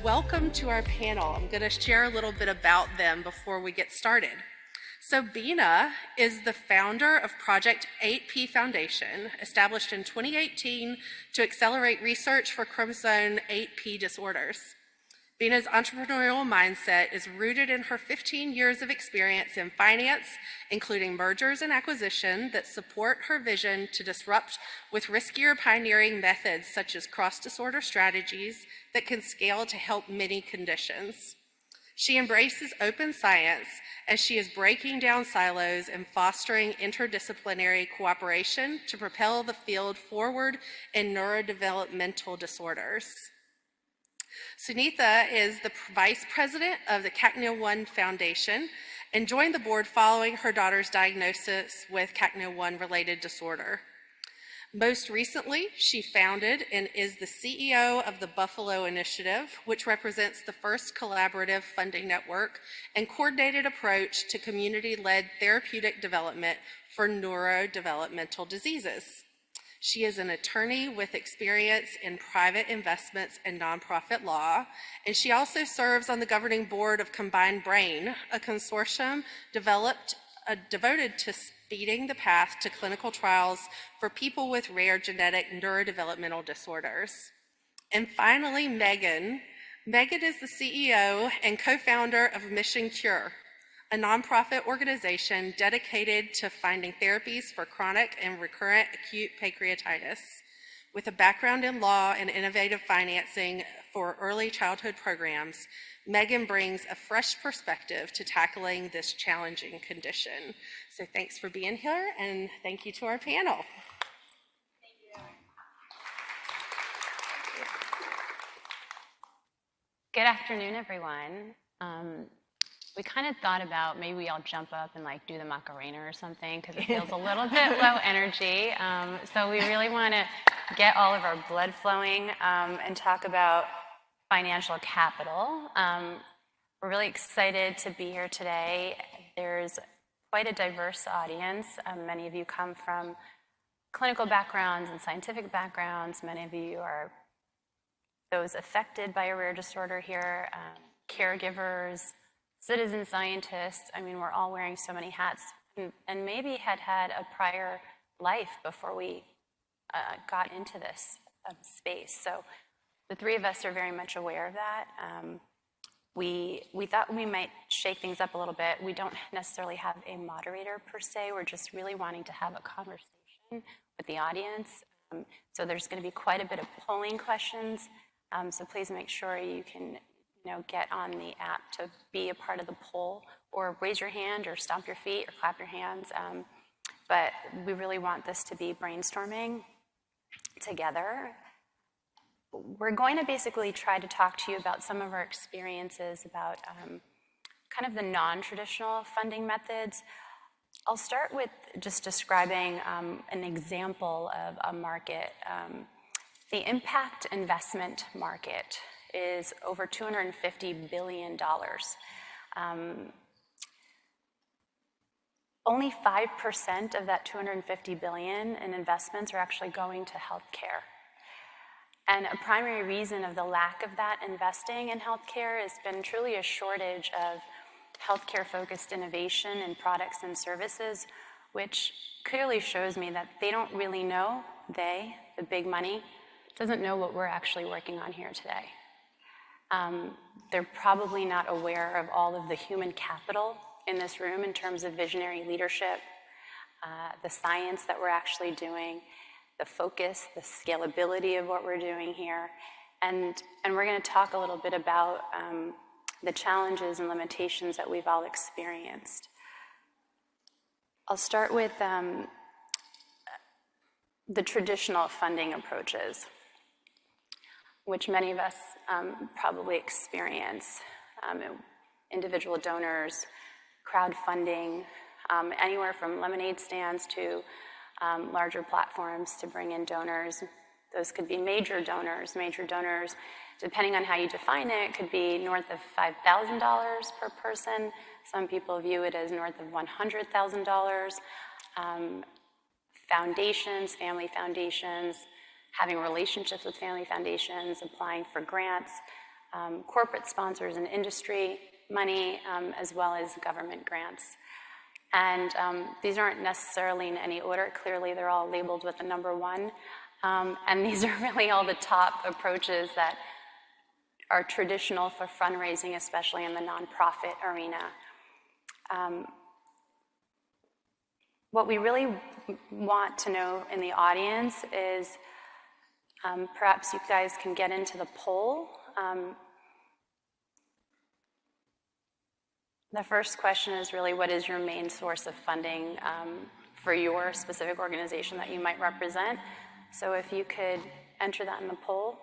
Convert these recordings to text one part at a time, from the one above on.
welcome to our panel. I'm going to share a little bit about them before we get started. So Bina is the founder of Project 8P Foundation, established in 2018 to accelerate research for chromosome 8P disorders. Bina's entrepreneurial mindset is rooted in her 15 years of experience in finance, including mergers and acquisition that support her vision to disrupt with riskier pioneering methods such as cross-disorder strategies that can scale to help many conditions. She embraces open science as she is breaking down silos and fostering interdisciplinary cooperation to propel the field forward in neurodevelopmental disorders. Sunitha is the vice president of the CACNA1 Foundation and joined the board following her daughter's diagnosis with CACNA1 related disorder. Most recently, she founded and is the CEO of the Buffalo Initiative, which represents the first collaborative funding network and coordinated approach to community-led therapeutic development for neurodevelopmental diseases. She is an attorney with experience in private investments and nonprofit law, and she also serves on the governing board of Combined Brain, a consortium devoted to speeding the path to clinical trials for people with rare genetic neurodevelopmental disorders. And finally, Megan. Megan is the CEO and co-founder of Mission Cure, a nonprofit organization dedicated to finding therapies for chronic and recurrent acute pancreatitis. With a background in law and innovative financing for early childhood programs, Megan brings a fresh perspective to tackling this challenging condition. So thanks for being here, and thank you to our panel. Good afternoon, everyone. We kind of thought about maybe we all jump up and like do the Macarena or something because it feels a little bit low energy. So we really want to get all of our blood flowing and talk about financial capital. We're really excited to be here today. There's quite a diverse audience. Many of you come from clinical backgrounds and scientific backgrounds. Many of you are those affected by a rare disorder here, caregivers, citizen scientists. I mean, we're all wearing so many hats and maybe had a prior life before we got into this space. So the three of us are very much aware of that. We thought we might shake things up a little bit. We don't necessarily have a moderator per se. We're just really wanting to have a conversation with the audience. So there's going to be quite a bit of polling questions. So please make sure you can get on the app to be a part of the poll, or raise your hand or stomp your feet or clap your hands. But we really want this to be brainstorming together. We're going to basically try to talk to you about some of our experiences about kind of the non-traditional funding methods. I'll start with just describing an example of a market. The impact investment market is over $250 billion. Only 5% of that $250 billion in investments are actually going to healthcare. And a primary reason of the lack of that investing in healthcare has been truly a shortage of healthcare-focused innovation in products and services, which clearly shows me that they don't really know, the big money, doesn't know what we're actually working on here today. They're probably not aware of all of the human capital in this room in terms of visionary leadership, the science that we're actually doing, the focus, the scalability of what we're doing here. And we're going to talk a little bit about the challenges and limitations that we've all experienced. I'll start with the traditional funding approaches, which many of us probably experience. Individual donors, crowdfunding, anywhere from lemonade stands to larger platforms to bring in donors. Those could be major donors. Major donors, depending on how you define it, could be north of $5,000 per person. Some people view it as north of $100,000. Foundations, family foundations, having relationships with family foundations, applying for grants. corporate sponsors and industry money, as well as government grants. And these aren't necessarily in any order. Clearly, they're all labeled with the number 1. And these are really all the top approaches that are traditional for fundraising, especially in the nonprofit arena. What we really want to know in the audience is perhaps you guys can get into the poll. The first question is really, what is your main source of funding for your specific organization that you might represent? So if you could enter that in the poll,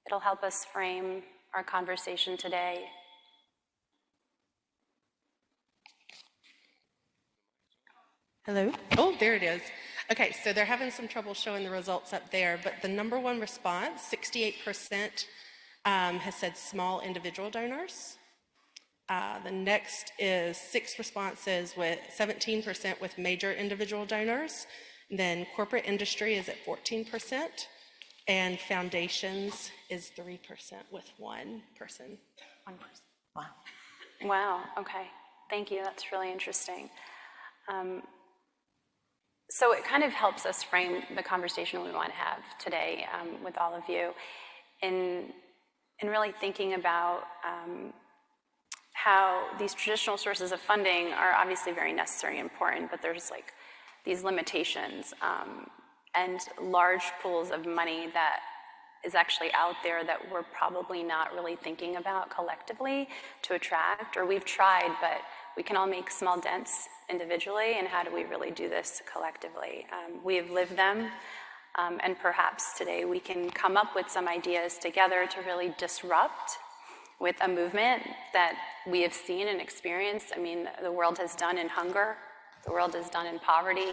it'll help us frame our conversation today. Hello? Oh, there it is. Okay, so they're having some trouble showing the results up there, but the number 1 response, 68%, has said small individual donors. The next is 6 responses with 17% with major individual donors. Then corporate industry is at 14%, and foundations is 3% with 1 person. 1 person. Wow. Wow, okay. Thank you, that's really interesting. So it kind of helps us frame the conversation we want to have today with all of you in really thinking about how these traditional sources of funding are obviously very necessary and important, but there's like these limitations and large pools of money that is actually out there that we're probably not really thinking about collectively to attract, or we've tried, but we can all make small dents individually, and how do we really do this collectively? We have lived them, and perhaps today we can come up with some ideas together to really disrupt with a movement that we have seen and experienced. I mean, the world has done in hunger, the world has done in poverty.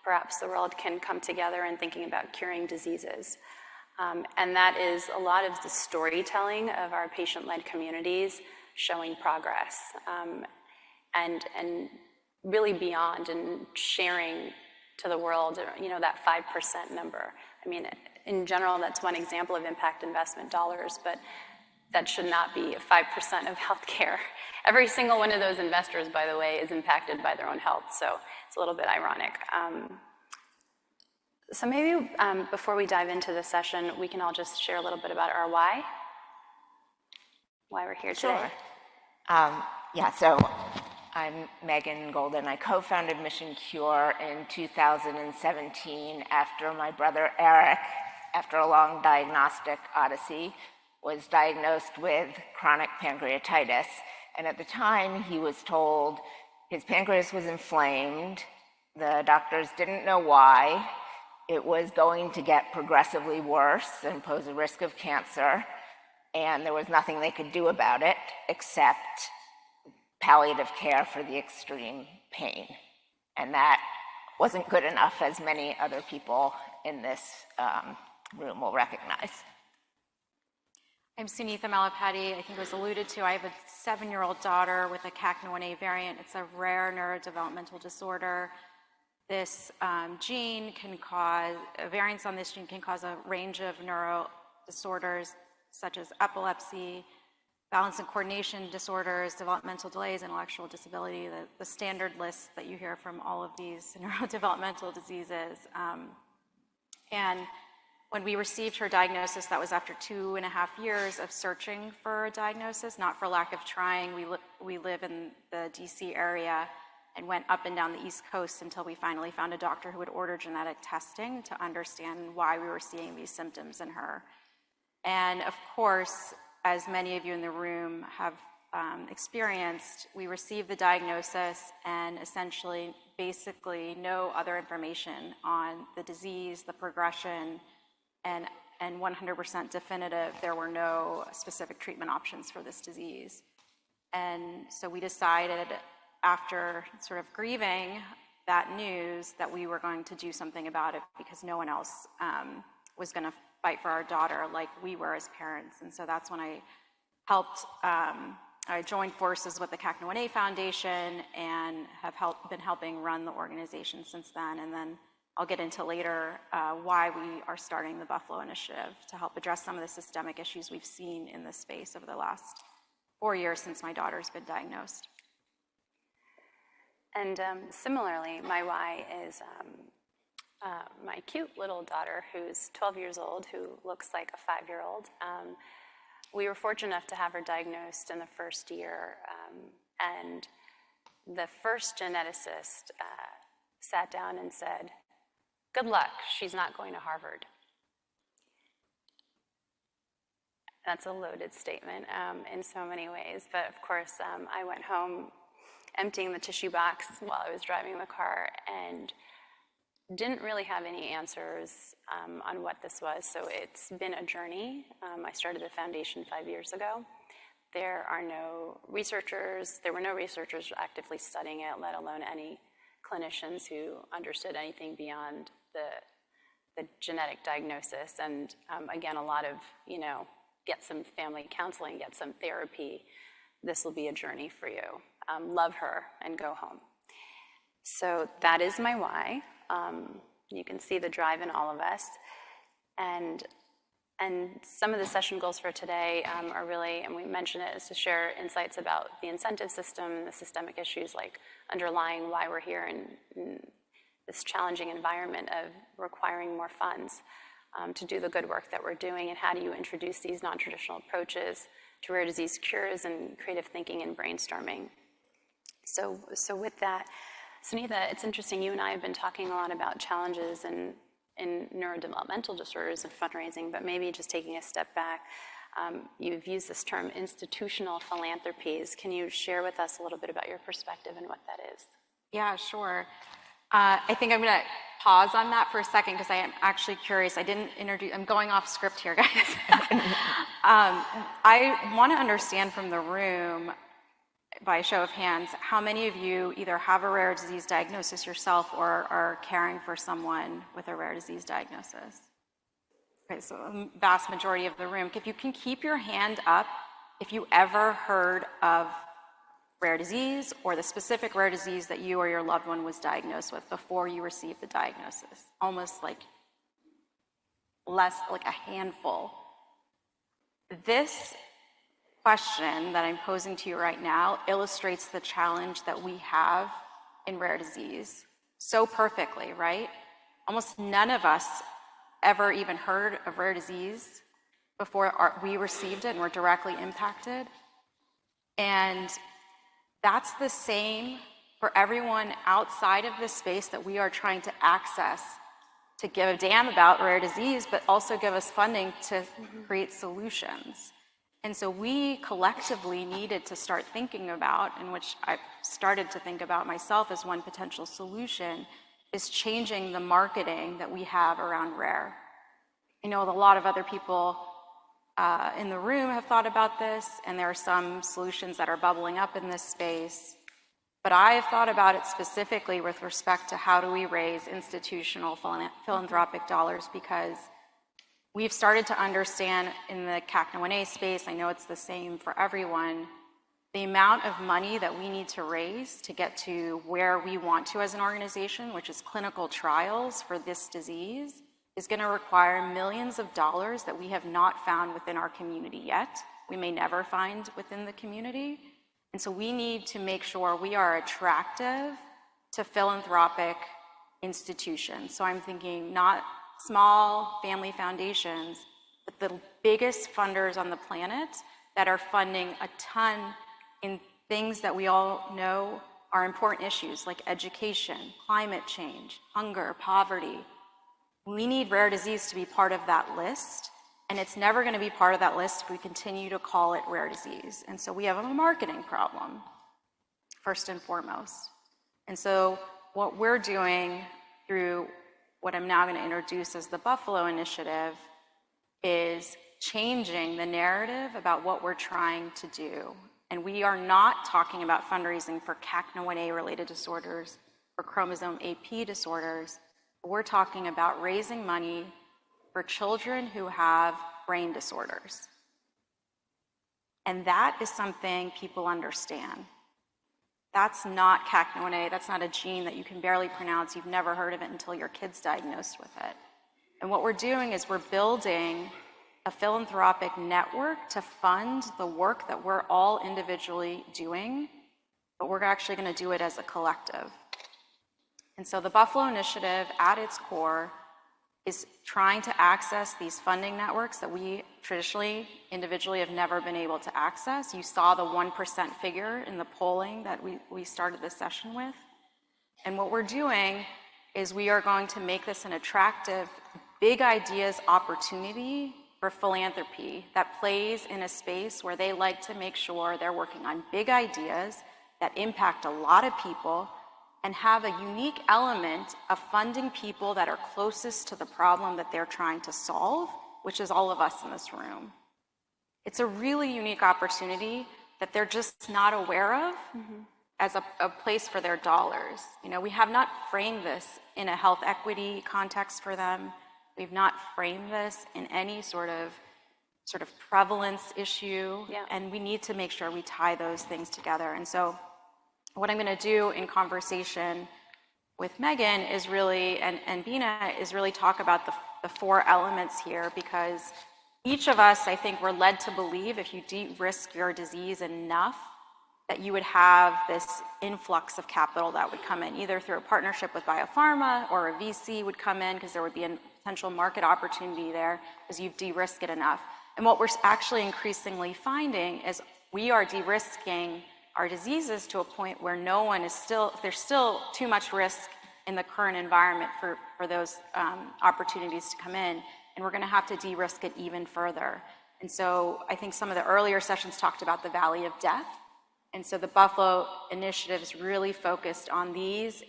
Perhaps the world can come together in thinking about curing diseases. And that is a lot of the storytelling of our patient-led communities showing progress. And really beyond, and sharing to the world, you know, that 5% number. I mean, in general, that's one example of impact investment dollars, but that should not be 5% of healthcare. Every single one of those investors, by the way, is impacted by their own health, so it's a little bit ironic. So maybe before we dive into the session, we can all just share a little bit about our why we're here today. Sure. So I'm Megan Golden. I co-founded Mission Cure in 2017 after my brother Eric, after a long diagnostic odyssey, was diagnosed with chronic pancreatitis. And at the time, he was told his pancreas was inflamed. The doctors didn't know why. It was going to get progressively worse and pose a risk of cancer. And there was nothing they could do about it except palliative care for the extreme pain. And that wasn't good enough, as many other people in this room will recognize. I'm Sunitha Malepati. I think it was alluded to. I have a 7-year-old daughter with a CACNA1A variant. It's a rare neurodevelopmental disorder. This gene can cause, a variance on this gene can cause a range of neuro disorders such as epilepsy, balance and coordination disorders, developmental delays, intellectual disability, the standard list that you hear from all of these neurodevelopmental diseases. And when we received her diagnosis, that was after 2.5 years of searching for a diagnosis, not for lack of trying. We live in the DC area and went up and down the East Coast until we finally found a doctor who would order genetic testing to understand why we were seeing these symptoms in her. And of course, as many of you in the room have experienced, we received the diagnosis and essentially basically no other information on the disease, the progression, and 100% definitive, there were no specific treatment options for this disease. And so we decided, after sort of grieving that news, that we were going to do something about it because no one else was going to fight for our daughter like we were as parents. And so that's when I helped, I joined forces with the CACNA1A Foundation and have been helping run the organization since then. And then I'll get into later why we are starting the Buffalo Initiative to help address some of the systemic issues we've seen in this space over the last 4 years since my daughter's been diagnosed. And similarly, my why is my cute little daughter who's 12 years old, who looks like a 5-year-old. We were fortunate enough to have her diagnosed in the first year, and the first geneticist sat down and said, "Good luck, she's not going to Harvard." That's a loaded statement in so many ways, but of course I went home emptying the tissue box while I was driving the car and didn't really have any answers on what this was, so it's been a journey. I started the foundation 5 years ago. There were no researchers actively studying it, let alone any clinicians who understood anything beyond the genetic diagnosis. And again, a lot of, get some family counseling, get some therapy. This will be a journey for you. Love her and go home. So that is my why. You can see the drive in all of us. And some of the session goals for today are really, and we mentioned it, is to share insights about the incentive system, the systemic issues like underlying why we're here in this challenging environment of requiring more funds to do the good work that we're doing, and how do you introduce these non-traditional approaches to rare disease cures and creative thinking and brainstorming. So with that, Sunitha, it's interesting, you and I have been talking a lot about challenges in neurodevelopmental disorders and fundraising, but maybe just taking a step back, you've used this term institutional philanthropies. Can you share with us a little bit about your perspective and what that is? Yeah, sure. I think I'm going to pause on that for a second because I am actually curious. I'm going off script here, guys. I want to understand from the room, by a show of hands, how many of you either have a rare disease diagnosis yourself or are caring for someone with a rare disease diagnosis? Okay, so a vast majority of the room. If you can keep your hand up, if you ever heard of rare disease or the specific rare disease that you or your loved one was diagnosed with before you received the diagnosis. Almost like a handful. This question that I'm posing to you right now illustrates the challenge that we have in rare disease so perfectly, right? Almost none of us ever even heard of rare disease before we received it and were directly impacted. And that's the same for everyone outside of this space that we are trying to access to give a damn about rare disease, but also give us funding to create solutions. And so we collectively needed to start thinking about, and which I started to think about myself as one potential solution, is changing the marketing that we have around rare. I know a lot of other people in the room have thought about this, and there are some solutions that are bubbling up in this space. But I have thought about it specifically with respect to how do we raise institutional philanthropic dollars, because we've started to understand in the CACNA1A space, I know it's the same for everyone, the amount of money that we need to raise to get to where we want to as an organization, which is clinical trials for this disease, is going to require millions of dollars that we have not found within our community yet. We may never find within the community. And so we need to make sure we are attractive to philanthropic institutions. So I'm thinking not small family foundations, but the biggest funders on the planet that are funding a ton in things that we all know are important issues like education, climate change, hunger, poverty. We need rare disease to be part of that list, and it's never going to be part of that list if we continue to call it rare disease. And so we have a marketing problem, first and foremost. And so what we're doing through what I'm now going to introduce as the Buffalo Initiative is changing the narrative about what we're trying to do. And we are not talking about fundraising for CACNA1A related disorders or chromosome AP disorders. We're talking about raising money for children who have brain disorders. And that is something people understand. That's not CAC1A. That's not a gene that you can barely pronounce. You've never heard of it until your kid's diagnosed with it. And what we're doing is we're building a philanthropic network to fund the work that we're all individually doing, but we're actually going to do it as a collective. And so the Buffalo Initiative, at its core, is trying to access these funding networks that we traditionally, individually, have never been able to access. You saw the 1% figure in the polling that we started this session with. And what we're doing is we are going to make this an attractive, big ideas opportunity for philanthropy that plays in a space where they like to make sure they're working on big ideas that impact a lot of people and have a unique element of funding people that are closest to the problem that they're trying to solve, which is all of us in this room. It's a really unique opportunity that they're just not aware of as a place for their dollars. You know, we have not framed this in a health equity context for them. We've not framed this in any sort of prevalence issue, and we need to make sure we tie those things together. And so what I'm going to do in conversation with Megan is really, and Bina, is really talk about the four elements here, because each of us, I think, we're led to believe if you de-risk your disease enough, that you would have this influx of capital that would come in, either through a partnership with biopharma or a VC would come in, because there would be a potential market opportunity there as you've de-risked it enough. And what we're actually increasingly finding is we are de-risking our diseases to a point where there's still too much risk in the current environment for those opportunities to come in, and we're going to have to de-risk it even further. And so I think some of the earlier sessions talked about the Valley of Death, and so the Buffalo Initiative is really focused on these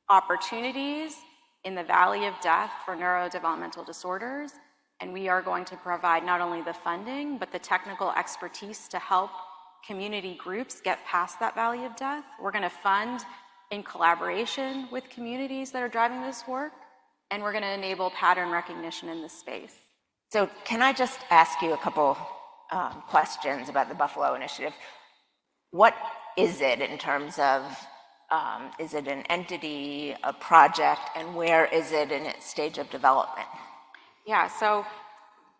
opportunities in the Valley of Death for neurodevelopmental disorders, and we are going to provide not only the funding, but the technical expertise to help community groups get past that Valley of Death. We're going to fund in collaboration with communities that are driving this work, and we're going to enable pattern recognition in this space. So can I just ask you a couple questions about the Buffalo Initiative? What is it in terms of, is it an entity, a project, and where is it in its stage of development? Yeah, so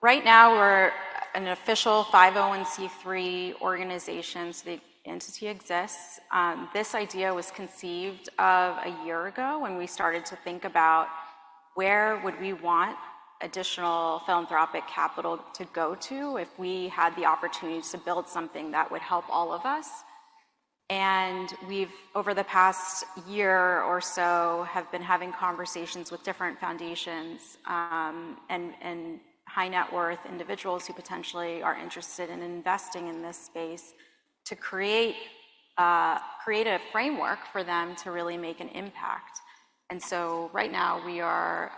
right now we're an official 501c3 organization, so the entity exists. This idea was conceived of a year ago when we started to think about where would we want additional philanthropic capital to go to if we had the opportunity to build something that would help all of us. And we've, over the past year or so, have been having conversations with different foundations and high net worth individuals who potentially are interested in investing in this space to create a framework for them to really make an impact. And so right now we are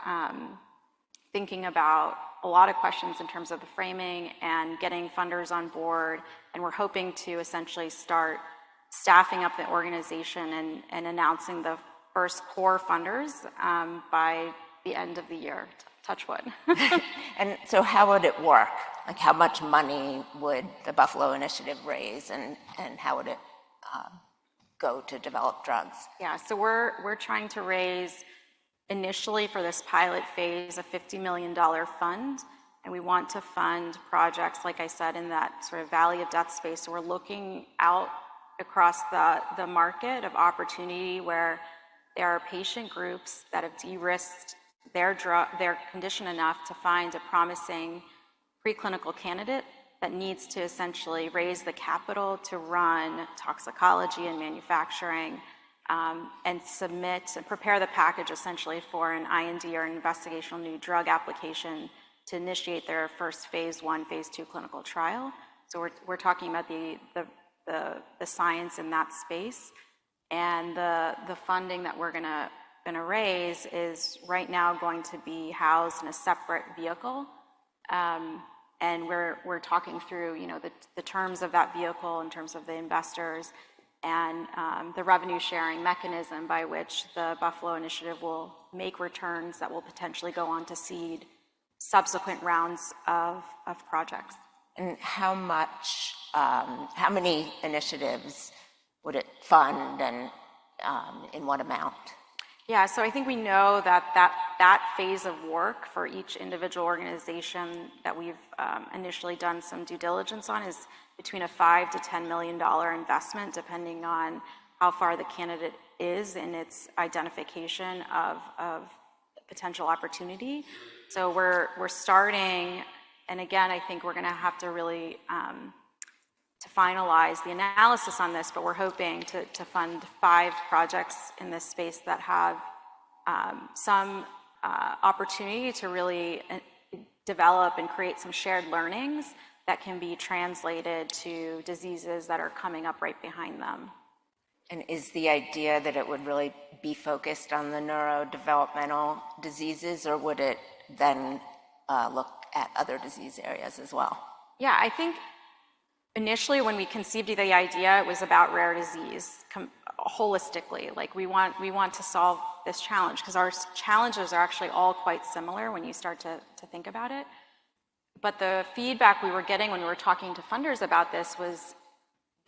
thinking about a lot of questions in terms of the framing and getting funders on board, and we're hoping to essentially start staffing up the organization and announcing the first core funders by the end of the year. Touch wood. And so how would it work? Like, how much money would the Buffalo Initiative raise, and how would it go to develop drugs? Yeah, so we're trying to raise initially for this pilot phase a $50 million fund, and we want to fund projects, like I said, in that sort of Valley of Death space. So we're looking out across the market of opportunity where there are patient groups that have de-risked their condition enough to find a promising preclinical candidate that needs to essentially raise the capital to run toxicology and manufacturing, and submit and prepare the package essentially for an IND or an investigational new drug application to initiate their first phase 1, phase 2 clinical trial. So we're talking about the science in that space, and the funding that we're gonna raise is right now going to be housed in a separate vehicle, and we're talking through, you know, the terms of that vehicle in terms of the investors and the revenue sharing mechanism by which the Buffalo Initiative will make returns that will potentially go on to seed subsequent rounds of projects. And how many initiatives would it fund, and in what amount? Yeah, so I think we know that phase of work for each individual organization that we've initially done some due diligence on is between a $5 to $10 million investment, depending on how far the candidate is in its identification of potential opportunity. So we're starting, and again, I think we're going to have to really to finalize the analysis on this, but we're hoping to fund 5 projects in this space that have some opportunity to really develop and create some shared learnings that can be translated to diseases that are coming up right behind them. And is the idea that it would really be focused on the neurodevelopmental diseases, or would it then look at other disease areas as well? Yeah, I think initially when we conceived of the idea, it was about rare disease holistically. Like we want to solve this challenge because our challenges are actually all quite similar when you start to think about it. But the feedback we were getting when we were talking to funders about this was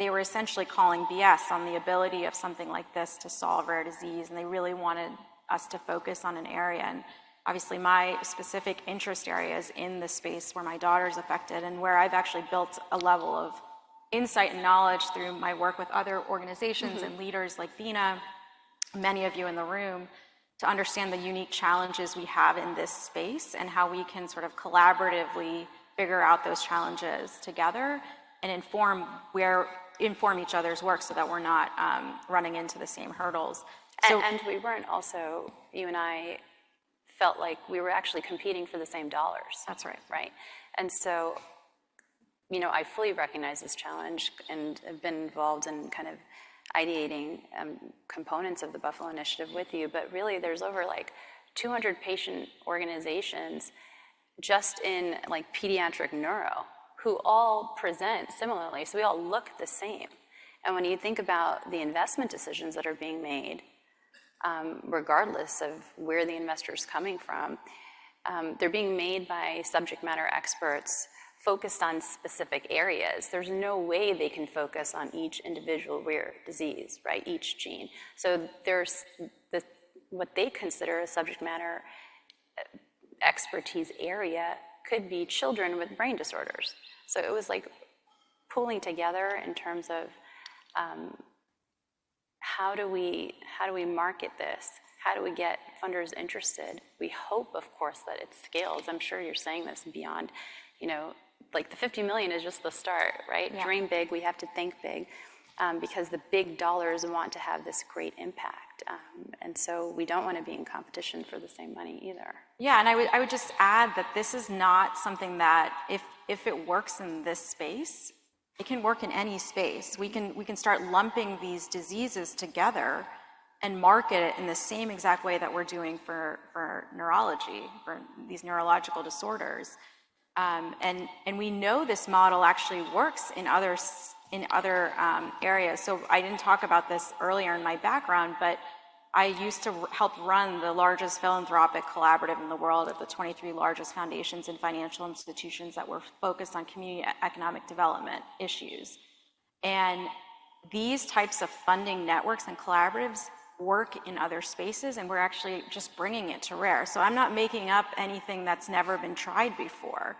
they were essentially calling BS on the ability of something like this to solve rare disease, and they really wanted us to focus on an area. And obviously my specific interest area is in the space where my daughter's affected and where I've actually built a level of insight and knowledge through my work with other organizations and leaders like Bina, many of you in the room, to understand the unique challenges we have in this space and how we can sort of collaboratively figure out those challenges together and inform each other's work so that we're not running into the same hurdles. So, and we weren't also, you and I felt like we were actually competing for the same dollars. That's right. Right. And so, you know, I fully recognize this challenge and have been involved in kind of ideating components of the Buffalo Initiative with you, but really there's over like 200 patient organizations just in like pediatric neuro who all present similarly. So we all look the same. And when you think about the investment decisions that are being made, regardless of where the investor is coming from, they're being made by subject matter experts focused on specific areas. There's no way they can focus on each individual rare disease, right? Each gene. So there's what they consider a subject matter expertise area could be children with brain disorders. So it was like pulling together in terms of how do we market this? How do we get funders interested? We hope, of course, that it scales. I'm sure you're saying this beyond, you know, like the 50 million is just the start, right? Yeah. Dream big, we have to think big, because the big dollars want to have this great impact. And so we don't want to be in competition for the same money either. Yeah, and I would just add that this is not something that if it works in this space, it can work in any space. We can start lumping these diseases together and market it in the same exact way that we're doing for neurology, for these neurological disorders. And we know this model actually works in other areas. So I didn't talk about this earlier in my background, but I used to help run the largest philanthropic collaborative in the world of the 23 largest foundations and financial institutions that were focused on community economic development issues. And these types of funding networks and collaboratives work in other spaces, and we're actually just bringing it to rare. So I'm not making up anything that's never been tried before.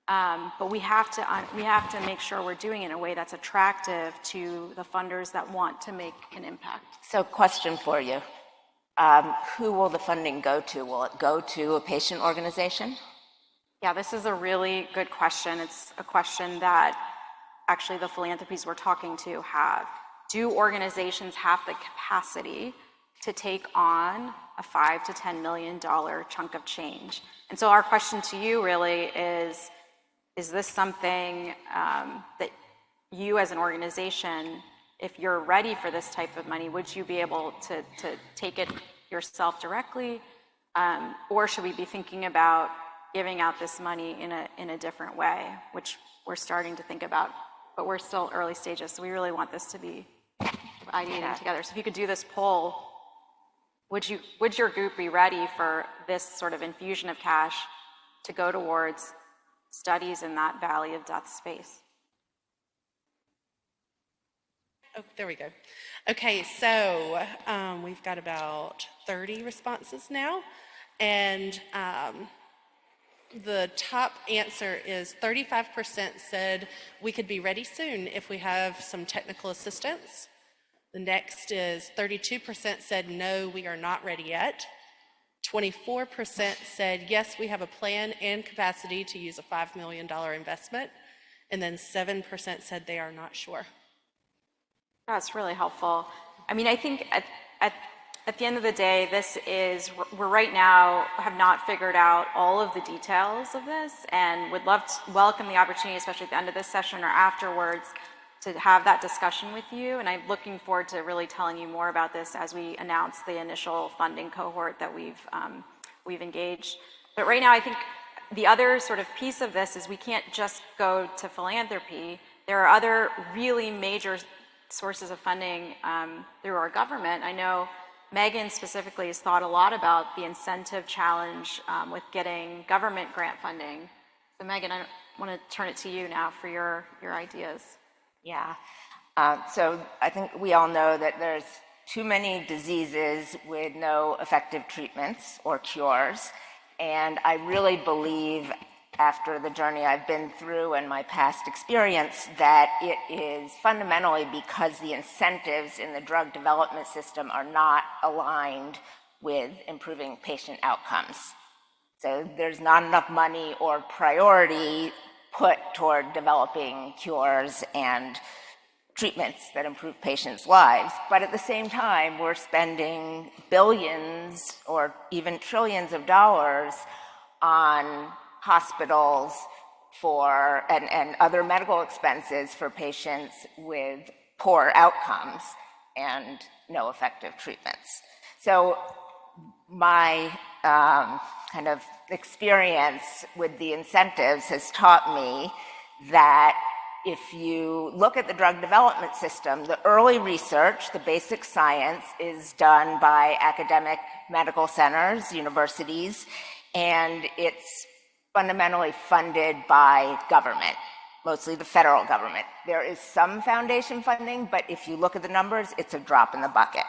But we have to make sure we're doing it in a way that's attractive to the funders that want to make an impact. So question for you. Who will the funding go to? Will it go to a patient organization? Yeah, this is a really good question. It's a question that actually the philanthropies we're talking to have. Do organizations have the capacity to take on a $5 to $10 million chunk of change? And so our question to you really is this something that you as an organization, if you're ready for this type of money, would you be able to take it yourself directly? Or should we be thinking about giving out this money in a different way, which we're starting to think about, but we're still early stages, so we really want this to be ideating together. So if you could do this poll, would your group be ready for this sort of infusion of cash to go towards studies in that valley of death space? Oh, there we go. Okay, so we've got about 30 responses now, and the top answer is 35% said we could be ready soon if we have some technical assistance. The next is 32% said no, we are not ready yet. 24% said yes, we have a plan and capacity to use a $5 million investment. And then 7% said they are not sure. That's really helpful. I mean, I think at the end of the day, we're right now have not figured out all of the details of this, and would love to welcome the opportunity, especially at the end of this session or afterwards, to have that discussion with you. And I'm looking forward to really telling you more about this as we announce the initial funding cohort that we've engaged. But right now, I think the other sort of piece of this is we can't just go to philanthropy. There are other really major sources of funding through our government. I know Megan specifically has thought a lot about the incentive challenge with getting government grant funding. So Megan, I want to turn it to you now for your ideas. Yeah. So I think we all know that there's too many diseases with no effective treatments or cures. And I really believe, after the journey I've been through and my past experience, that it is fundamentally because the incentives in the drug development system are not aligned with improving patient outcomes. So there's not enough money or priority put toward developing cures and treatments that improve patients' lives. But at the same time, we're spending billions or even trillions of dollars on hospitals and other medical expenses for patients with poor outcomes and no effective treatments. So my kind of experience with the incentives has taught me that if you look at the drug development system, the early research, the basic science, is done by academic medical centers, universities, and it's fundamentally funded by government, mostly the federal government. There is some foundation funding, but if you look at the numbers, it's a drop in the bucket.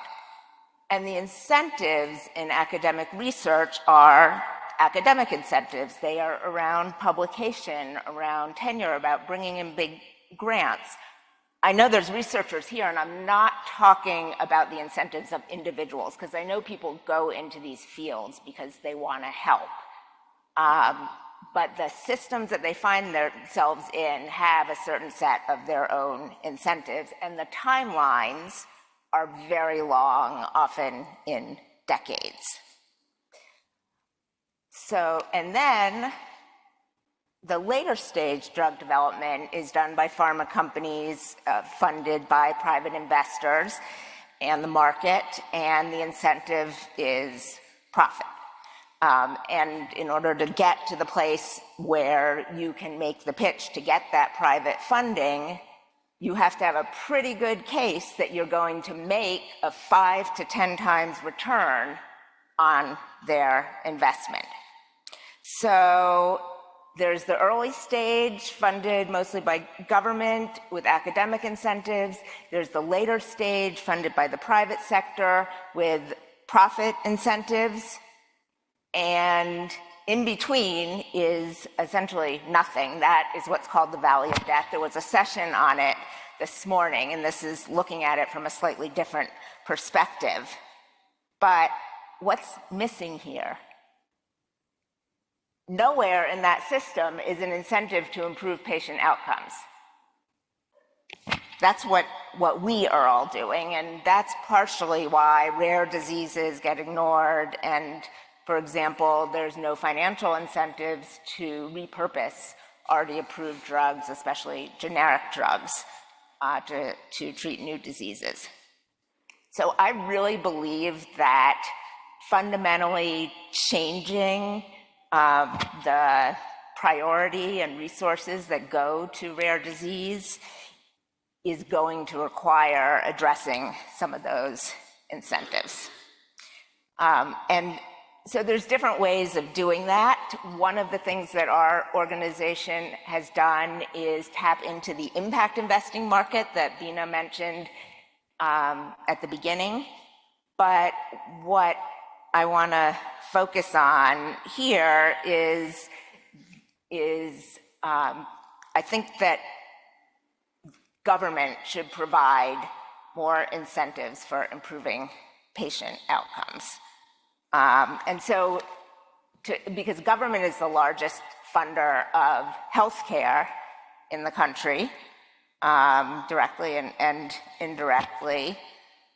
And the incentives in academic research are academic incentives. They are around publication, around tenure, about bringing in big grants. I know there's researchers here, and I'm not talking about the incentives of individuals, because I know people go into these fields because they want to help. But the systems that they find themselves in have a certain set of their own incentives, and the timelines are very long, often in decades. So, and then the later stage drug development is done by pharma companies, funded by private investors and the market, and the incentive is profit. And in order to get to the place where you can make the pitch to get that private funding, you have to have a pretty good case that you're going to make a 5 to 10 times return on their investment. So there's the early stage, funded mostly by government with academic incentives. There's the later stage, funded by the private sector with profit incentives. And in between is essentially nothing. That is what's called the Valley of Death. There was a session on it this morning, and this is looking at it from a slightly different perspective. But what's missing here? Nowhere in that system is an incentive to improve patient outcomes. That's what we are all doing, and that's partially why rare diseases get ignored, and for example, there's no financial incentives to repurpose already approved drugs, especially generic drugs, to treat new diseases. So I really believe that fundamentally changing the priority and resources that go to rare disease is going to require addressing some of those incentives. And so there's different ways of doing that. One of the things that our organization has done is tap into the impact investing market that Bina mentioned at the beginning, but what I want to focus on here is I think that government should provide more incentives for improving patient outcomes. And so, because government is the largest funder of healthcare in the country, directly and indirectly,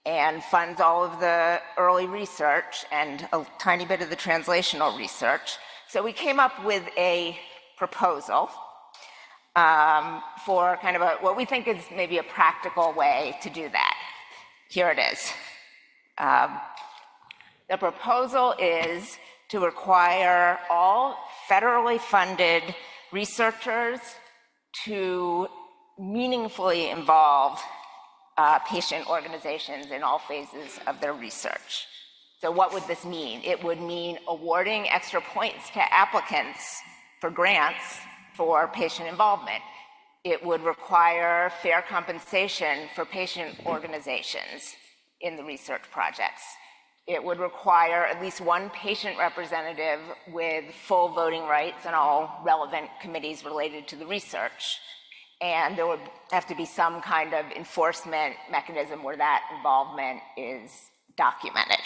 and funds all of the early research and a tiny bit of the translational research. So we came up with a proposal for kind of what we think is maybe a practical way to do that. Here it is. The proposal is to require all federally funded researchers to meaningfully involve patient organizations in all phases of their research. So what would this mean? It would mean awarding extra points to applicants for grants for patient involvement. It would require fair compensation for patient organizations in the research projects. It would require at least one patient representative with full voting rights on all relevant committees related to the research. And there would have to be some kind of enforcement mechanism where that involvement is documented.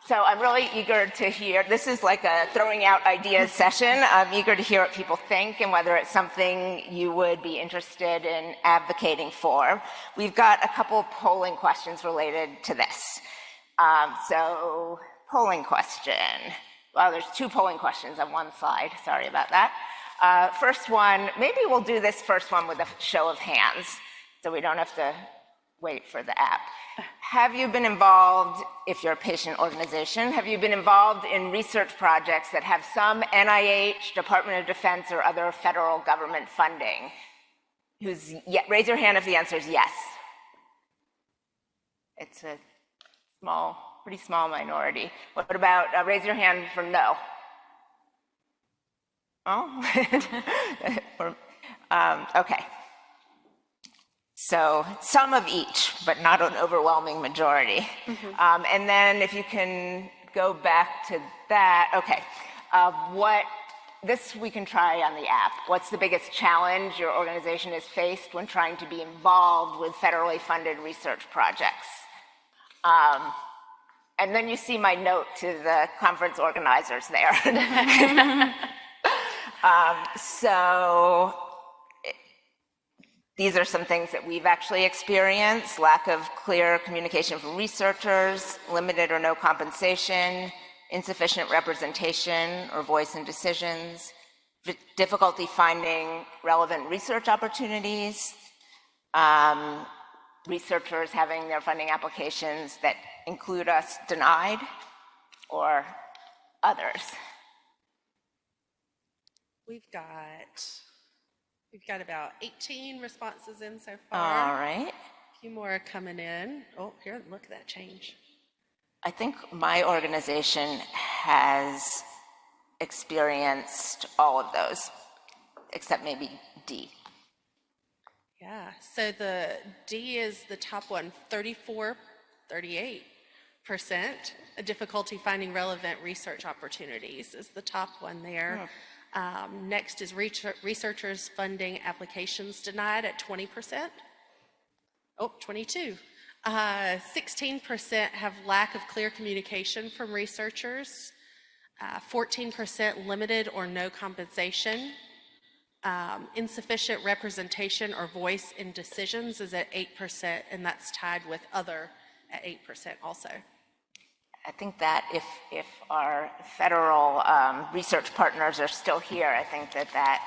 So I'm really eager to hear, this is like a throwing out ideas session. I'm eager to hear what people think and whether it's something you would be interested in advocating for. We've got a couple polling questions related to this. So polling question. Well, there's two polling questions on one slide. Sorry about that. First one, maybe we'll do this first one with a show of hands so we don't have to wait for the app. Have you been involved, if you're a patient organization, have you been involved in research projects that have some NIH, Department of Defense, or other federal government funding? Raise your hand if the answer is yes. It's a pretty small minority. What about, raise your hand for no? Oh? Okay. So some of each, but not an overwhelming majority. Mm-hmm. And then if you can go back to that, okay. This we can try on the app. What's the biggest challenge your organization has faced when trying to be involved with federally funded research projects? And then you see my note to the conference organizers there. So these are some things that we've actually experienced: lack of clear communication from researchers, limited or no compensation, insufficient representation or voice in decisions, difficulty finding relevant research opportunities, researchers having their funding applications that include us denied, or others. We've got about 18 responses in so far. All right. A few more are coming in. Oh, here, look at that change. I think my organization has experienced all of those, except maybe D. Yeah, so the D is the top one, 38%. A difficulty finding relevant research opportunities is the top one there. Next is researchers funding applications denied at 20%. Oh, 22. 16% have lack of clear communication from researchers. 14% limited or no compensation. Insufficient representation or voice in decisions is at 8%, and that's tied with other at 8% also. I think that if our federal research partners are still here, I think that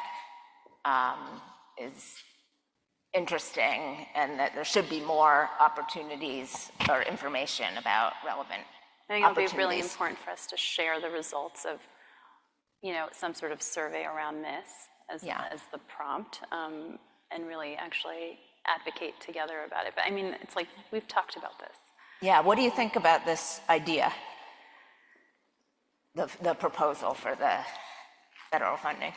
is interesting, and that there should be more opportunities or information about relevant I think it'll be really important for us to share the results of, some sort of survey around this as the prompt, and really actually advocate together about it. But I mean, it's like we've talked about this. Yeah, what do you think about this idea? The proposal for the federal funding?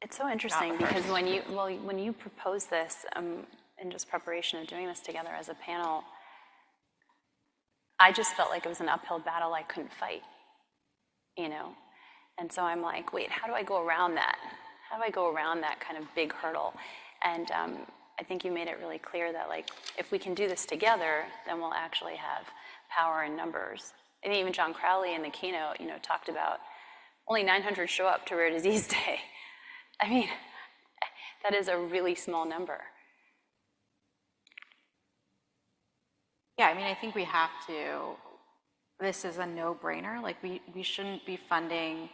It's so interesting because when you proposed this in just preparation of doing this together as a panel, I just felt like it was an uphill battle I couldn't fight, you know? And so I'm like, wait, how do I go around that? How do I go around that kind of big hurdle? And I think you made it really clear that, like, if we can do this together, then we'll actually have power in numbers. And even John Crowley in the keynote, you know, talked about only 900 show up to Rare Disease Day. I mean, that is a really small number. Yeah, I mean, I think we have to, this is a no-brainer. Like, we shouldn't be funding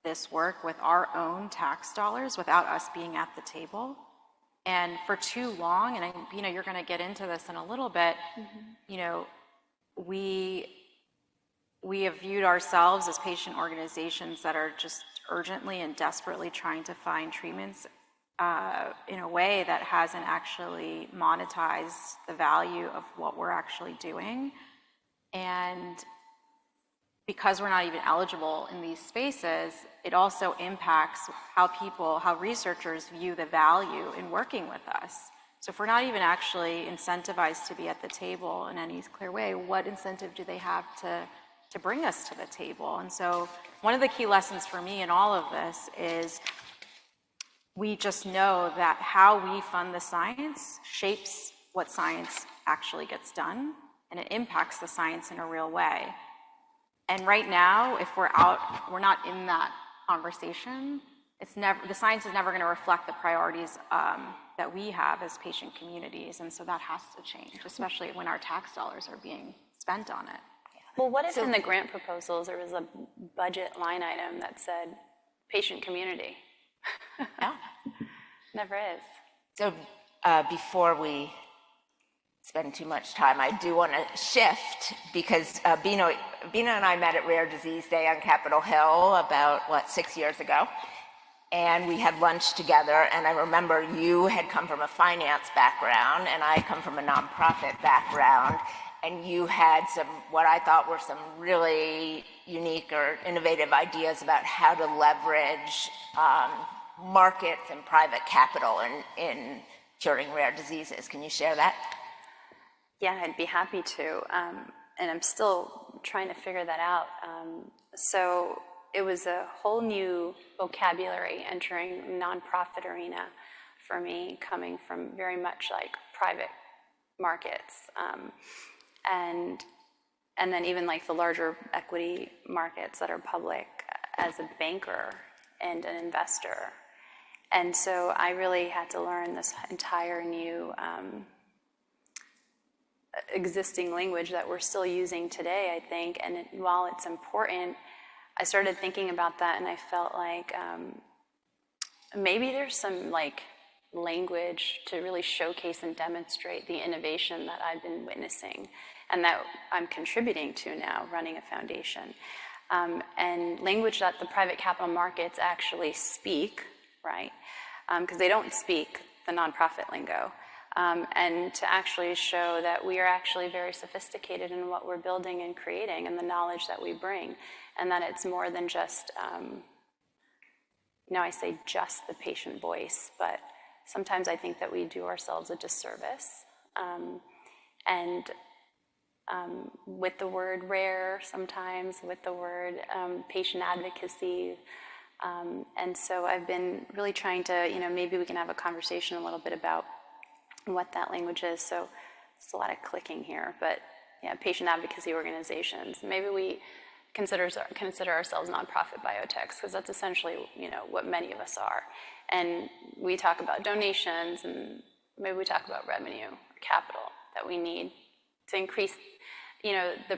this work with our own tax dollars without us being at the table. And for too long, and you know, you're going to get into this in a little bit, you know, we have viewed ourselves as patient organizations that are just urgently and desperately trying to find treatments in a way that hasn't actually monetized the value of what we're actually doing. And because we're not even eligible in these spaces, it also impacts how researchers view the value in working with us. So if we're not even actually incentivized to be at the table in any clear way, what incentive do they have to bring us to the table? And so one of the key lessons for me in all of this is we just know that how we fund the science shapes what science actually gets done, and it impacts the science in a real way. And right now, if we're not in that conversation, the science is never going to reflect the priorities that we have as patient communities, and so that has to change, especially when our tax dollars are being spent on it. Well, what if in the grant proposals there was a budget line item that said patient community? Yeah. Never is. So before we spend too much time, I do want to shift because Bina and I met at Rare Disease Day on Capitol Hill about, 6 years ago? And we had lunch together, and I remember you had come from a finance background, and I come from a nonprofit background, and you had what I thought were some really unique or innovative ideas about how to leverage markets and private capital in curing rare diseases. Can you share that? Yeah, I'd be happy to. And I'm still trying to figure that out. So it was a whole new vocabulary entering nonprofit arena for me, coming from very much like private markets. And then even like the larger equity markets that are public as a banker and an investor. And so I really had to learn this entire new existing language that we're still using today, I think. And while it's important, I started thinking about that, and I felt like maybe there's some like language to really showcase and demonstrate the innovation that I've been witnessing and that I'm contributing to now, running a foundation. And language that the private capital markets actually speak, right? Because they don't speak the nonprofit lingo. And to actually show that we are actually very sophisticated in what we're building and creating and the knowledge that we bring, and that it's more than just, I say just the patient voice, but sometimes I think that we do ourselves a disservice. With the word rare, sometimes with the word patient advocacy. And so I've been really trying to, maybe we can have a conversation a little bit about what that language is. So it's a lot of clicking here, but yeah, patient advocacy organizations. Maybe we consider ourselves nonprofit biotechs, because that's essentially, what many of us are. And we talk about donations, and maybe we talk about revenue or capital that we need to increase, the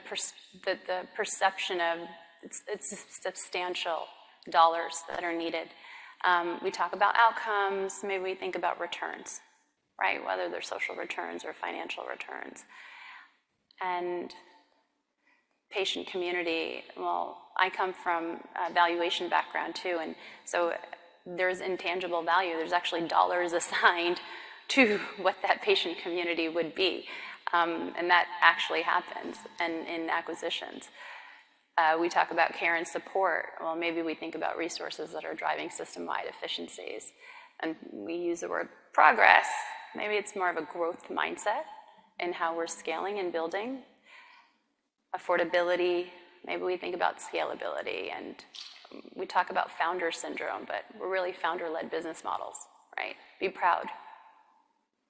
perception of it's substantial dollars that are needed. We talk about outcomes. Maybe we think about returns, right? Whether they're social returns or financial returns. And patient community, well, I come from a valuation background too, and so there's intangible value. There's actually dollars assigned to what that patient community would be, and that actually happens in acquisitions. We talk about care and support. Well, maybe we think about resources that are driving system-wide efficiencies. And we use the word progress. Maybe it's more of a growth mindset in how we're scaling and building. Affordability, maybe we think about scalability. And we talk about founder syndrome, but we're really founder-led business models, right? Be proud.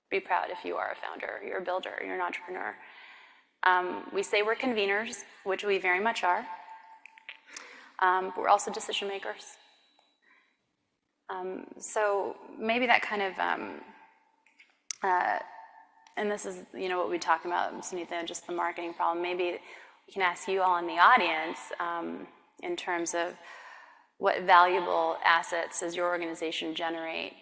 Be proud if you are a founder, you're a builder, you're an entrepreneur. We say we're conveners, which we very much are, but we're also decision makers. So maybe that kind of, and this is, what we talk about, Sunitha, just the marketing problem. Maybe we can ask you all in the audience in terms of what valuable assets does your organization generate,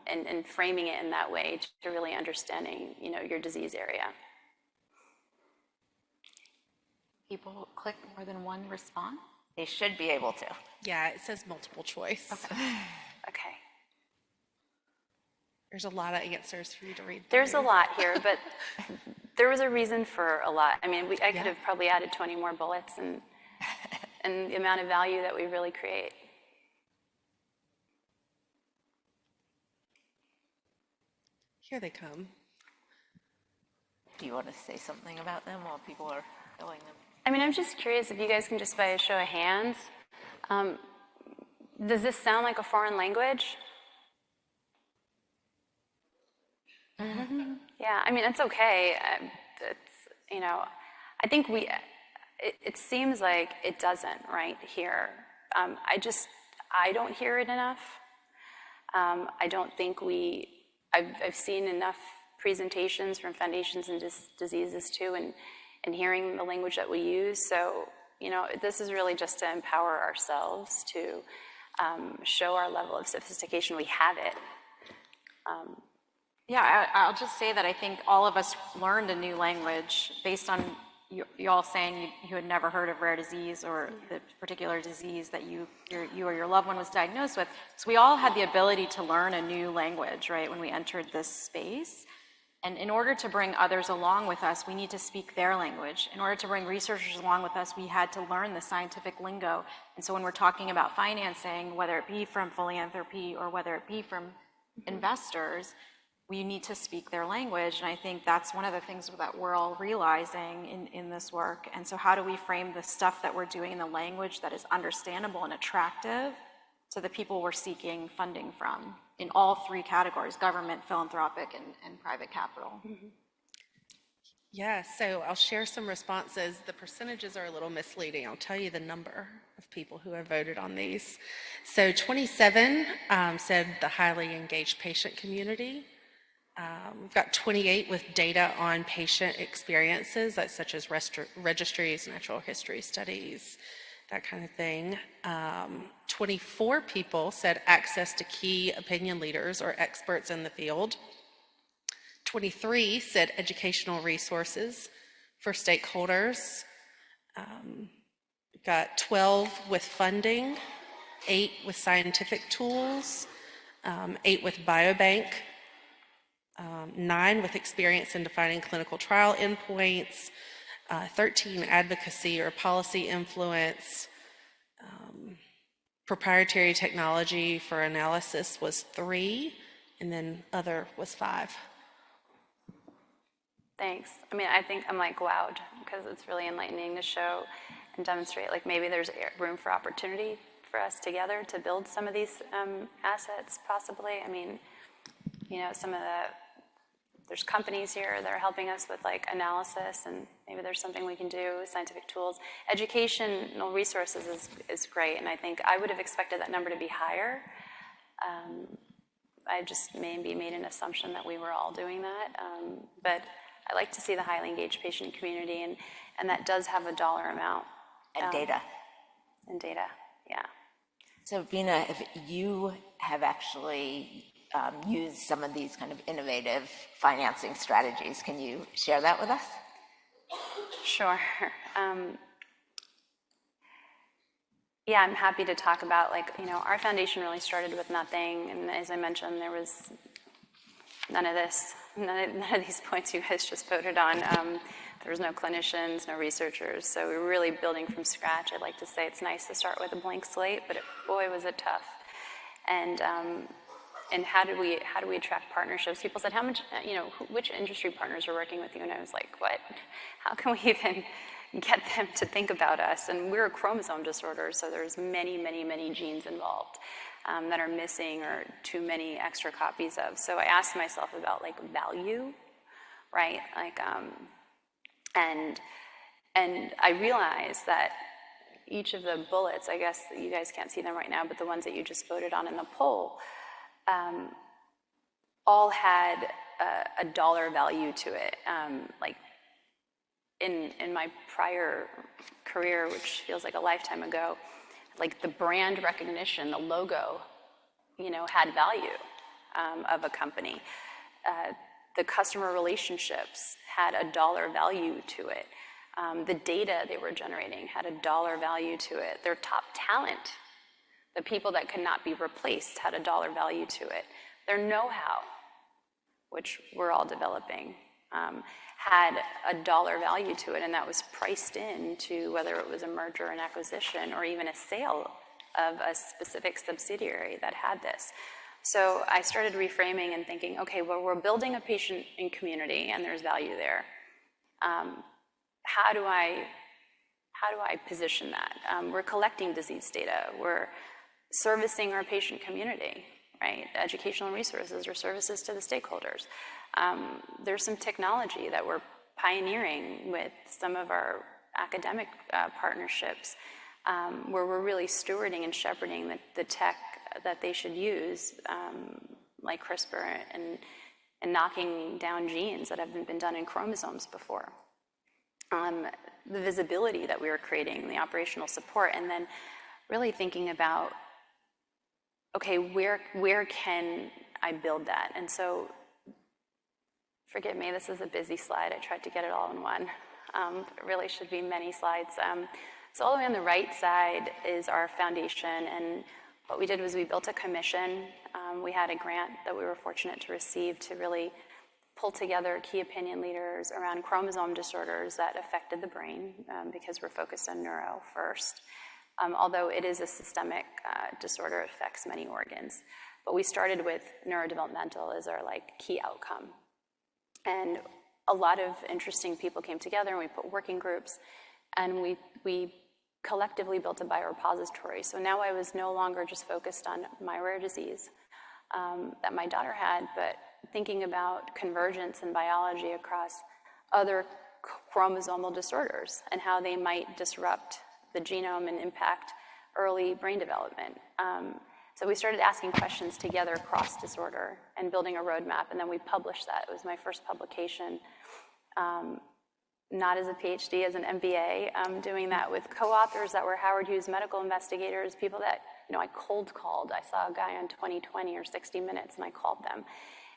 and framing it in that way to really understanding, your disease area. People click more than one response? They should be able to. Yeah, it says multiple choice. Okay. There's a lot of answers for you to read. There's a lot here, but there was a reason for a lot. I mean, I could have probably added 20 more bullets and the amount of value that we really create. Here they come. Do you want to say something about them while people are filling them? I mean, I'm just curious if you guys can just by a show of hands, does this sound like a foreign language? Yeah, I mean, it's okay. I think it seems like it doesn't right here. I don't hear it enough. I don't think I've seen enough presentations from foundations and diseases too, and hearing the language that we use. So, this is really just to empower ourselves to show our level of sophistication. We have it. Yeah, I'll just say that I think all of us learned a new language based on you all saying you had never heard of rare disease or the particular disease that you or your loved one was diagnosed with. So we all had the ability to learn a new language, right, when we entered this space. And in order to bring others along with us, we need to speak their language. In order to bring researchers along with us, we had to learn the scientific lingo. And so when we're talking about financing, whether it be from philanthropy or whether it be from investors, we need to speak their language. And I think that's one of the things that we're all realizing in this work. And so how do we frame the stuff that we're doing in the language that is understandable and attractive to the people we're seeking funding from in all three categories: government, philanthropic, and private capital? Yeah, so I'll share some responses. The percentages are a little misleading. I'll tell you the number of people who have voted on these. So 27 said the highly engaged patient community. We've got 28 with data on patient experiences, that's such as registries, natural history studies, that kind of thing. 24 people said access to key opinion leaders or experts in the field. 23 said educational resources for stakeholders. We've got 12 with funding, 8 with scientific tools, 8 with biobank, 9 with experience in defining clinical trial endpoints, 13 advocacy or policy influence, proprietary technology for analysis was 3, and then other was 5. Thanks. I mean, I think I'm like wowed because it's really enlightening to show and demonstrate like maybe there's room for opportunity for us together to build some of these assets possibly. I mean, there's companies here that are helping us with like analysis, and maybe there's something we can do with scientific tools. Educational resources is great, and I think I would have expected that number to be higher. I just maybe made an assumption that we were all doing that, but I like to see the highly engaged patient community, and that does have a dollar amount. And data. And data, yeah. So Bina, if you have actually used some of these kind of innovative financing strategies, can you share that with us? Sure. Yeah, I'm happy to talk about, our foundation really started with nothing, and as I mentioned, there was none of these points you guys just voted on. There was no clinicians, no researchers, so we were really building from scratch. I'd like to say it's nice to start with a blank slate, but boy, was it tough. And how do we attract partnerships? People said, how much, which industry partners are working with you? And I was like, what? How can we even get them to think about us? And we're a chromosome disorder, so there's many, many, many genes involved that are missing or too many extra copies of. So I asked myself about like value, right? Like, and I realized that each of the bullets, I guess you guys can't see them right now, but the ones that you just voted on in the poll, all had a dollar value to it. Like in my prior career, which feels like a lifetime ago, like the brand recognition, the logo, had value of a company. The customer relationships had a dollar value to it. The data they were generating had a dollar value to it. Their top talent, the people that could not be replaced, had a dollar value to it. Their know-how, which we're all developing, had a dollar value to it, and that was priced into whether it was a merger and acquisition or even a sale of a specific subsidiary that had this. So I started reframing and thinking, okay, well, we're building a patient in community and there's value there. How do I position that? We're collecting disease data. We're servicing our patient community, right? Educational resources or services to the stakeholders. There's some technology that we're pioneering with some of our academic partnerships where we're really stewarding and shepherding the tech that they should use, like CRISPR and knocking down genes that haven't been done in chromosomes before. The visibility that we were creating, the operational support, and then really thinking about, okay, where can I build that? And so, forgive me, this is a busy slide. I tried to get it all in one. It really should be many slides. So all the way on the right side is our foundation, and what we did was we built a commission. We had a grant that we were fortunate to receive to really pull together key opinion leaders around chromosome disorders that affected the brain, because we're focused on neuro first. Although it is a systemic disorder, it affects many organs. But we started with neurodevelopmental as our key outcome. And a lot of interesting people came together, and we put working groups, and we collectively built a biorepository. So now I was no longer just focused on my rare disease that my daughter had, but thinking about convergence in biology across other chromosomal disorders and how they might disrupt the genome and impact early brain development. So we started asking questions together across disorder and building a roadmap, and then we published that. It was my first publication, not as a PhD, as an MBA, doing that with co-authors that were Howard Hughes medical investigators, people that I cold called. I saw a guy on 20/20 or 60 Minutes, and I called them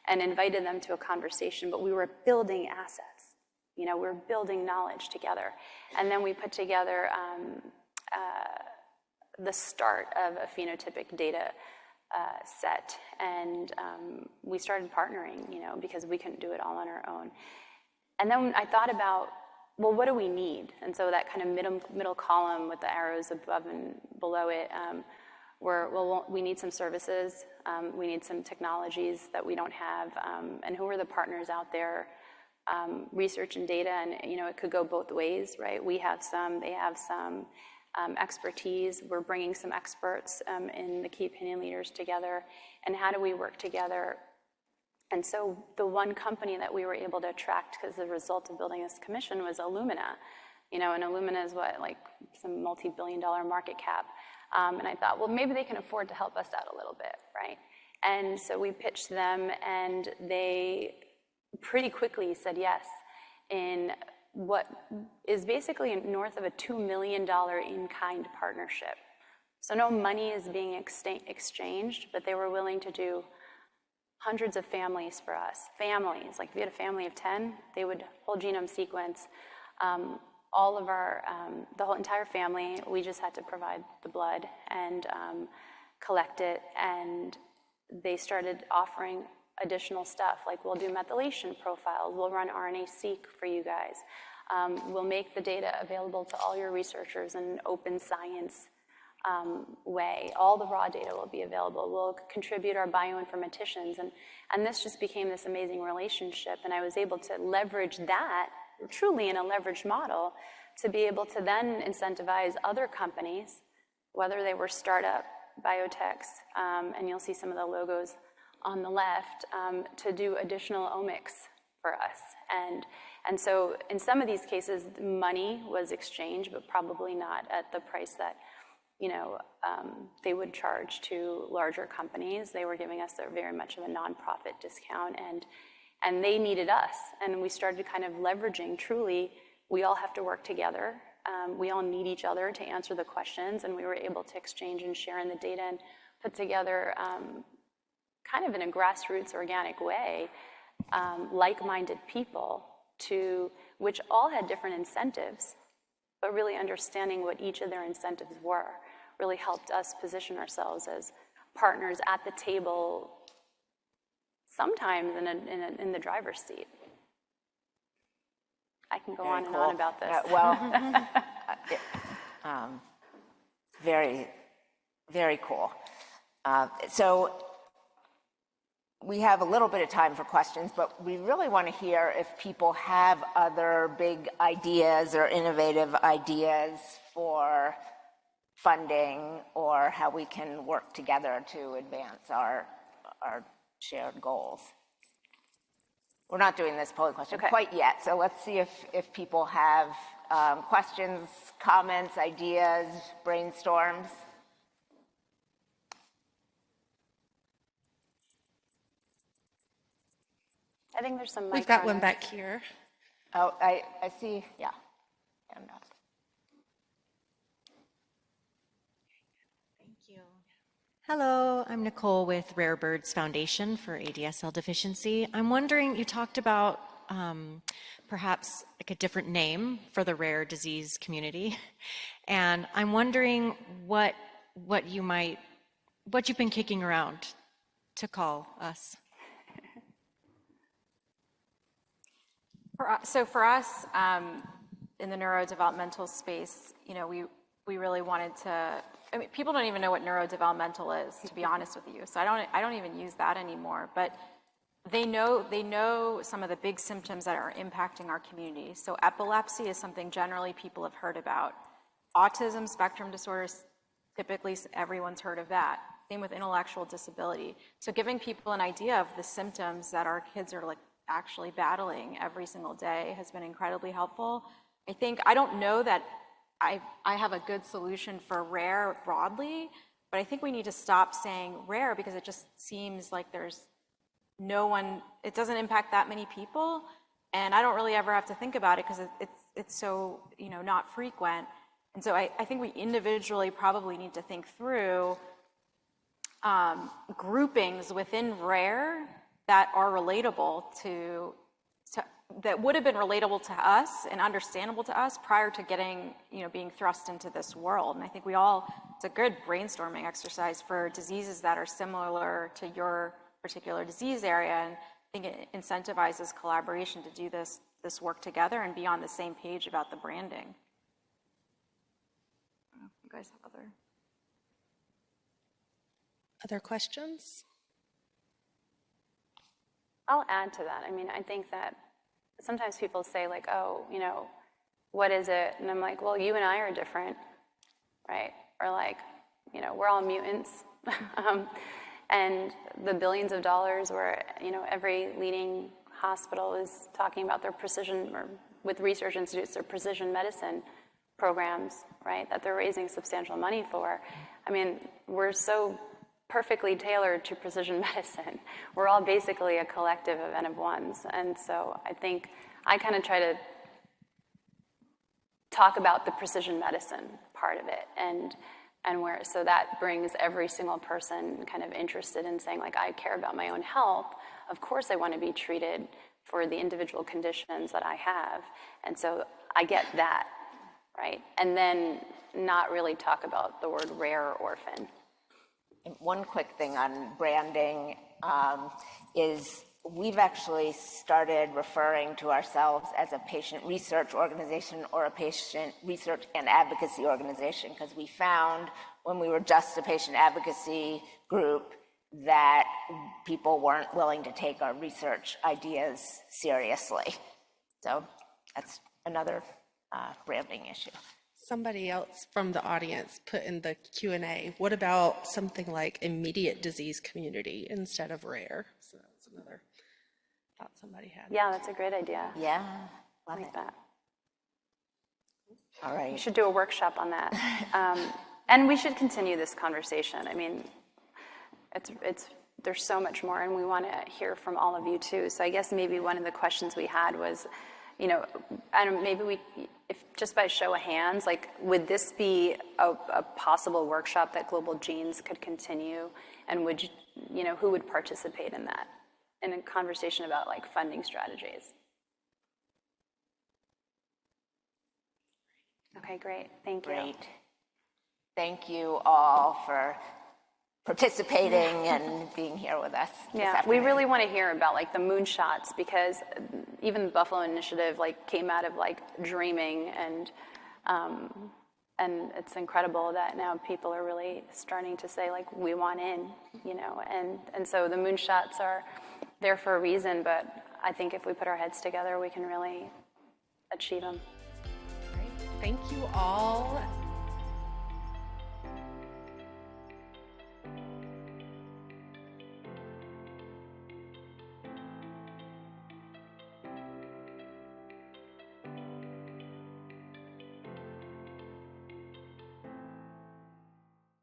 and invited them to a conversation, but we were building assets. We were building knowledge together. And then we put together the start of a phenotypic data set, and we started partnering, because we couldn't do it all on our own. And then I thought about, well, what do we need? And so that kind of middle column with the arrows above and below it, we need some services, we need some technologies that we don't have, and who are the partners out there? Research and data, and it could go both ways, right? We have some, they have some. Expertise. We're bringing some experts in the key opinion leaders together, and how do we work together? And so the one company that we were able to attract, because the result of building this commission was Illumina. And Illumina is some multi-billion-dollar market cap. And I thought, well, maybe they can afford to help us out a little bit, right? And so we pitched them, and they pretty quickly said yes in what is basically north of a $2 million in-kind partnership. So no money is being exchanged, but they were willing to do hundreds of families for us. Families, if we had a family of 10, they would whole genome sequence all of our, the whole entire family. We just had to provide the blood and collect it, and they started offering additional stuff, we'll do methylation profiles, we'll run RNA-seq for you guys. We'll make the data available to all your researchers in an open science way. All the raw data will be available. We'll contribute our bioinformaticians, and this just became this amazing relationship, and I was able to leverage that, truly in a leveraged model, to be able to then incentivize other companies, whether they were startup biotechs, and you'll see some of the logos on the left, to do additional omics for us. And so in some of these cases, money was exchanged, but probably not at the price that they would charge to larger companies. They were giving us very much of a nonprofit discount, and they needed us. And we started kind of leveraging, truly, we all have to work together. We all need each other to answer the questions, and we were able to exchange and share in the data and put together kind of in a grassroots organic way, like-minded people which all had different incentives, but really understanding what each of their incentives were really helped us position ourselves as partners at the table, sometimes in the driver's seat. I can go on and on about this. Very, very cool. So we have a little bit of time for questions, but we really want to hear if people have other big ideas or innovative ideas for funding or how we can work together to advance our shared goals. We're not doing this polling question quite yet, so let's see if people have questions, comments, ideas, brainstorms. I think there's some. We've got one back here. Oh, I see, yeah. Hand up. Thank you. Hello, I'm Nicole with Rare Birds Foundation for ADSL deficiency. I'm wondering, you talked about perhaps like a different name for the rare disease community, and I'm wondering what you've been kicking around to call us. So for us, in the neurodevelopmental space, we really wanted to. I mean, people don't even know what neurodevelopmental is, to be honest with you. So I don't even use that anymore. But they know some of the big symptoms that are impacting our community. So epilepsy is something generally people have heard about. Autism spectrum disorders, typically everyone's heard of that. Same with intellectual disability. So giving people an idea of the symptoms that our kids are actually battling every single day has been incredibly helpful. I don't know that I have a good solution for rare broadly, but I think we need to stop saying rare because it just seems like there's no one, it doesn't impact that many people, and I don't really ever have to think about it because it's so not frequent. And so I think we individually probably need to think through groupings within rare that are relatable that would have been relatable to us and understandable to us prior to being thrust into this world. And I think it's a good brainstorming exercise for diseases that are similar to your particular disease area. And I think it incentivizes collaboration to do this work together and be on the same page about the branding. I don't know if you guys have Other questions? I'll add to that. I mean, I think that sometimes people say oh, what is it? And I'm like, well, you and I are different, right? Or we're all mutants. And the billions of dollars where, every leading hospital is talking about their precision, or with research institutes, their precision medicine programs, right? That they're raising substantial money for. I mean, we're so perfectly tailored to precision medicine. We're all basically a collective of N of ones. And so I think I kind of try to talk about the precision medicine part of it, and so that brings every single person kind of interested in saying, I care about my own health. Of course I want to be treated for the individual conditions that I have. And so I get that, right? And then not really talk about the word rare or orphan. One quick thing on branding is we've actually started referring to ourselves as a patient research organization or a patient research and advocacy organization, because we found when we were just a patient advocacy group that people weren't willing to take our research ideas seriously. So that's another branding issue. Somebody else from the audience put in the Q&A, what about something like immediate disease community instead of rare? So that's another thought somebody had. Yeah, that's a great idea. Yeah, I love like it. that. All We right. should do a workshop on that. And we should continue this conversation. I mean, there's so much more, and we want to hear from all of you too. So I guess maybe one of the questions we had was, you know, and maybe if just by show of hands, like, would this be a possible workshop that Global Genes could continue? And would you know, who would participate in that? In a conversation about like funding strategies. Okay, great. Thank you. Great. Thank you all for participating and being here with us this Yeah, we afternoon. really want to hear about like the moonshots, because even the Buffalo Initiative like came out of like dreaming, and it's incredible that now people are really starting to say like, we want in, you know, and so the moonshots are there for a reason, but I think if we put our heads together, we can really achieve them. Thank you all.